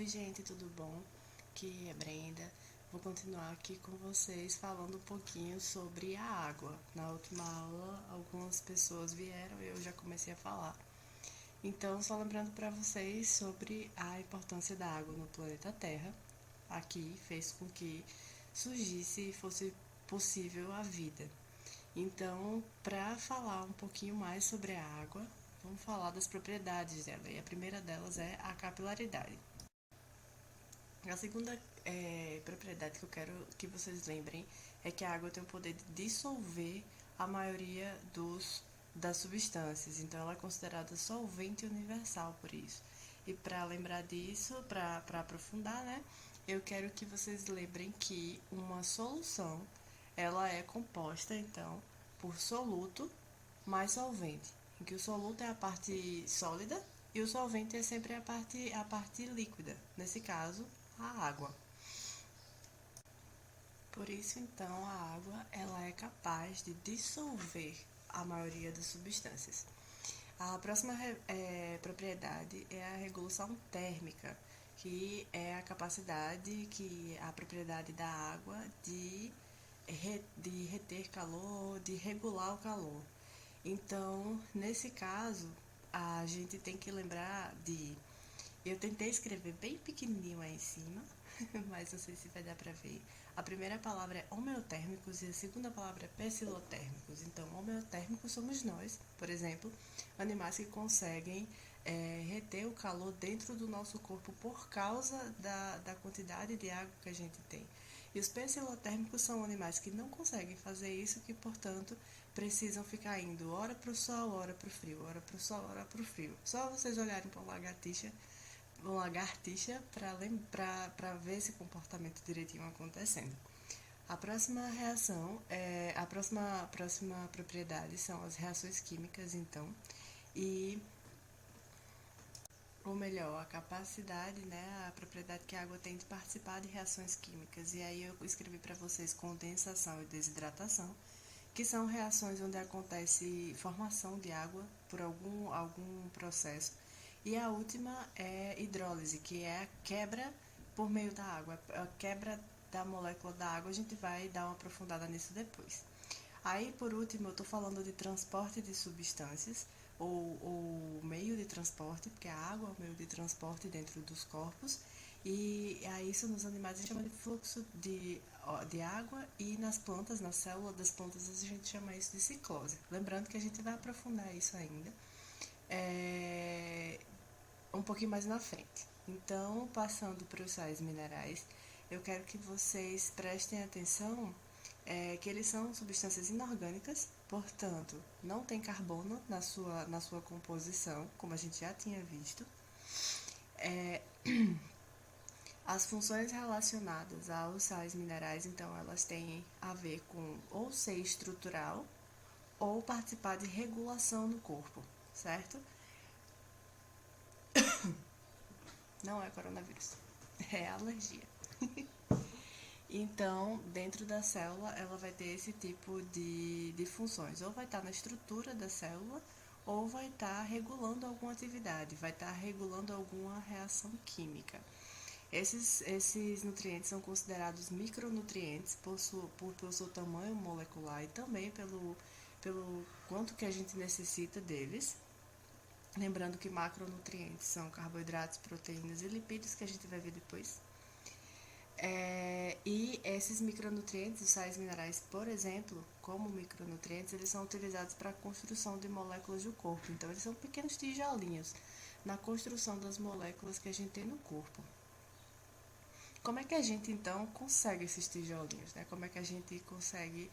Oi, gente, tudo bom? Aqui é Brenda. Vou continuar aqui com vocês falando um pouquinho sobre a água. Na última aula, algumas pessoas vieram e eu já comecei a falar. Então, só lembrando para vocês sobre a importância da água no planeta Terra. Aqui fez com que surgisse e fosse possível a vida. Então, para falar um pouquinho mais sobre a água, vamos falar das propriedades dela. E a primeira delas é a capilaridade. A segunda propriedade que eu quero que vocês lembrem é que a água tem o poder de dissolver a maioria das substâncias, então ela é considerada solvente universal por isso. E para lembrar disso, para aprofundar, né, eu quero que vocês lembrem que uma solução ela é composta então por soluto mais solvente, em que o soluto é a parte sólida e o solvente é sempre a parte líquida, nesse caso, a água. Por isso, então, a água ela é capaz de dissolver a maioria das substâncias. A próxima propriedade é a regulação térmica, que é a capacidade, a propriedade da água de reter calor, de regular o calor. Então, nesse caso, a gente tem que lembrar de. Eu tentei escrever bem pequenininho aí em cima, mas não sei se vai dar para ver. A primeira palavra é homeotérmicos e a segunda palavra é pecilotérmicos. Então, homeotérmicos somos nós, por exemplo, animais que conseguem reter o calor dentro do nosso corpo por causa da quantidade de água que a gente tem. E os pecilotérmicos são animais que não conseguem fazer isso, que, portanto, precisam ficar indo hora para o sol, hora para o frio, hora para o sol, hora para o frio. Só vocês olharem para uma lagartixa para ver esse comportamento direitinho acontecendo. A próxima reação, a próxima propriedade são as reações químicas, então, e ou melhor, a capacidade, né, a propriedade que a água tem de participar de reações químicas. E aí eu escrevi para vocês condensação e desidratação, que são reações onde acontece formação de água por algum processo. E a última é hidrólise, que é a quebra por meio da água, a quebra da molécula da água. A gente vai dar uma aprofundada nisso depois. Aí, por último, eu estou falando de transporte de substâncias, ou meio de transporte, porque a água é o meio de transporte dentro dos corpos, e a isso nos animais a gente chama de fluxo de água, e nas plantas, na célula das plantas, a gente chama isso de ciclose. Lembrando que a gente vai aprofundar isso ainda um pouquinho mais na frente. Então, passando para os sais minerais, eu quero que vocês prestem atenção que eles são substâncias inorgânicas, portanto, não tem carbono na sua composição, como a gente já tinha visto. As funções relacionadas aos sais minerais, então, elas têm a ver com ou ser estrutural ou participar de regulação no corpo, certo? Não é coronavírus, é alergia. Então, dentro da célula, ela vai ter esse tipo de funções. Ou vai estar na estrutura da célula, ou vai estar regulando alguma atividade, vai estar regulando alguma reação química. Esses nutrientes são considerados micronutrientes pelo seu tamanho molecular e também pelo quanto que a gente necessita deles. Lembrando que macronutrientes são carboidratos, proteínas e lipídios, que a gente vai ver depois. E esses micronutrientes, os sais minerais, por exemplo, como micronutrientes, eles são utilizados para a construção de moléculas do corpo. Então, eles são pequenos tijolinhos na construção das moléculas que a gente tem no corpo. Como é que a gente, então, consegue esses tijolinhos? Né? Como é que a gente consegue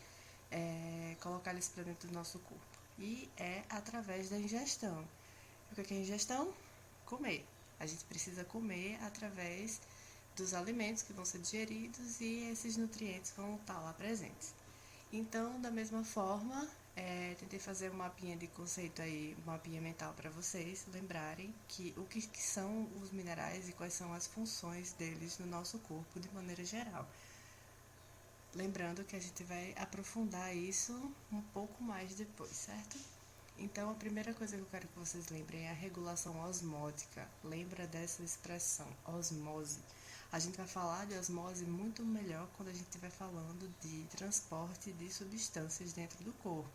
colocar eles para dentro do nosso corpo? E é através da ingestão. O que é ingestão? Comer. A gente precisa comer através dos alimentos que vão ser digeridos e esses nutrientes vão estar lá presentes. Então, da mesma forma, tentei fazer um mapinha de conceito aí, um mapinha mental para vocês lembrarem o que são os minerais e quais são as funções deles no nosso corpo de maneira geral. Lembrando que a gente vai aprofundar isso um pouco mais depois, certo? Então, a primeira coisa que eu quero que vocês lembrem é a regulação osmótica. Lembra dessa expressão, osmose. A gente vai falar de osmose muito melhor quando a gente estiver falando de transporte de substâncias dentro do corpo.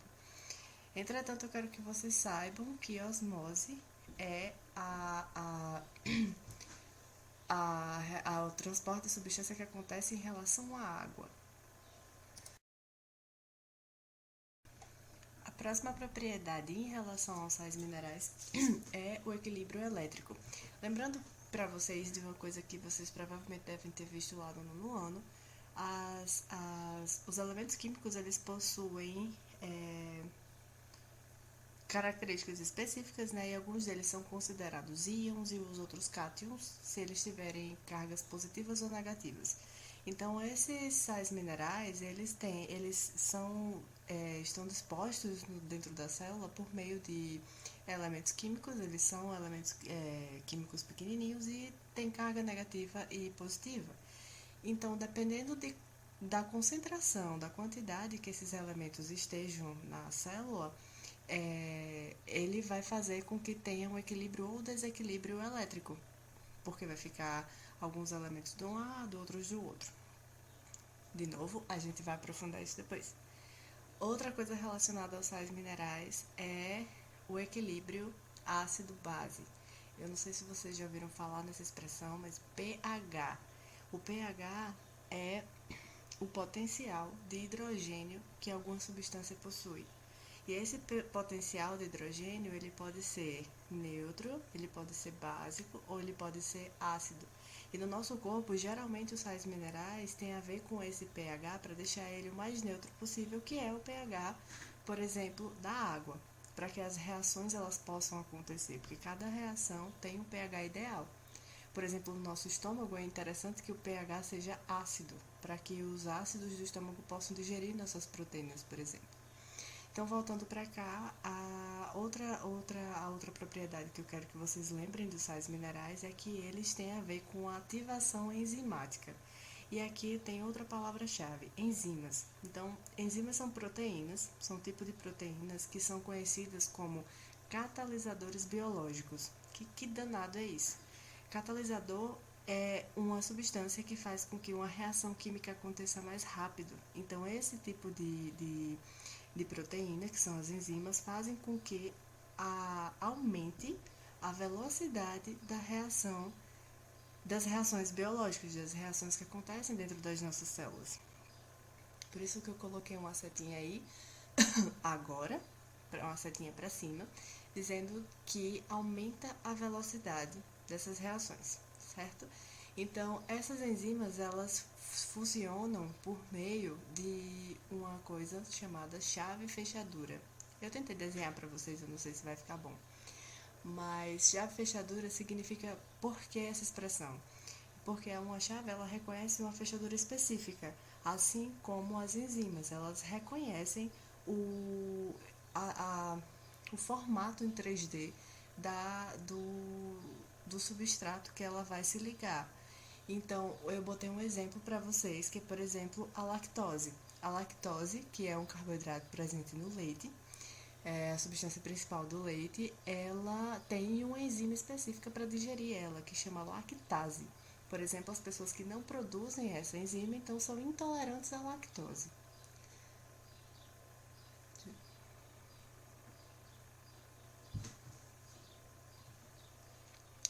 Entretanto, eu quero que vocês saibam que a osmose é o transporte de substância que acontece em relação à água. A próxima propriedade em relação aos sais minerais é o equilíbrio elétrico. Lembrando para vocês de uma coisa que vocês provavelmente devem ter visto lá no nono ano, os elementos químicos eles possuem características específicas, né? E alguns deles são considerados íons e os outros cátions, se eles tiverem cargas positivas ou negativas. Então, esses sais minerais, estão dispostos dentro da célula por meio de elementos químicos, eles são elementos químicos pequenininhos e têm carga negativa e positiva. Então, da concentração, da quantidade que esses elementos estejam na célula, ele vai fazer com que tenha um equilíbrio ou desequilíbrio elétrico, porque vai ficar alguns elementos de um lado, outros do outro. De novo, a gente vai aprofundar isso depois. Outra coisa relacionada aos sais minerais é o equilíbrio ácido-base. Eu não sei se vocês já ouviram falar nessa expressão, mas pH. O pH é o potencial de hidrogênio que alguma substância possui. E esse potencial de hidrogênio, ele pode ser neutro, ele pode ser básico ou ele pode ser ácido. E no nosso corpo, geralmente os sais minerais têm a ver com esse pH para deixar ele o mais neutro possível, que é o pH, por exemplo, da água, para que as reações elas possam acontecer, porque cada reação tem um pH ideal. Por exemplo, no nosso estômago é interessante que o pH seja ácido, para que os ácidos do estômago possam digerir nossas proteínas, por exemplo. Então, voltando para cá, a outra propriedade que eu quero que vocês lembrem dos sais minerais é que eles têm a ver com a ativação enzimática. E aqui tem outra palavra-chave, enzimas. Então, enzimas são proteínas, são tipo de proteínas que são conhecidas como catalisadores biológicos. Que danado é isso? Catalisador é uma substância que faz com que uma reação química aconteça mais rápido. Então, esse tipo de proteínas, que são as enzimas, fazem com que aumente a velocidade das reações biológicas, das reações que acontecem dentro das nossas células. Por isso que eu coloquei uma setinha aí, agora, uma setinha para cima, dizendo que aumenta a velocidade dessas reações, certo? Então, essas enzimas, elas funcionam por meio de uma coisa chamada chave fechadura. Eu tentei desenhar para vocês, eu não sei se vai ficar bom. Mas chave fechadura significa por que essa expressão? Porque uma chave ela reconhece uma fechadura específica, assim como as enzimas, elas reconhecem o, a, o formato em 3D do substrato que ela vai se ligar. Então, eu botei um exemplo para vocês, que é, por exemplo, a lactose. A lactose, que é um carboidrato presente no leite, é a substância principal do leite, ela tem uma enzima específica para digerir ela, que chama lactase. Por exemplo, as pessoas que não produzem essa enzima, então são intolerantes à lactose.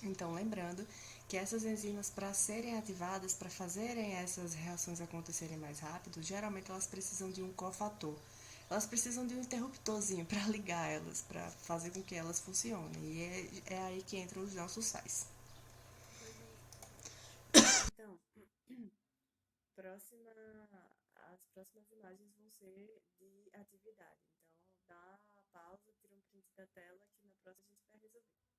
Então, lembrando que essas enzimas, para serem ativadas, para fazerem essas reações acontecerem mais rápido, geralmente elas precisam de um cofator. Elas precisam de um interruptorzinho para ligar elas, para fazer com que elas funcionem. E é aí que entram os nossos sais. Então, próxima, as próximas imagens vão ser de atividade. Então, dá pausa, tira um print da tela que na próxima a gente vai resolver.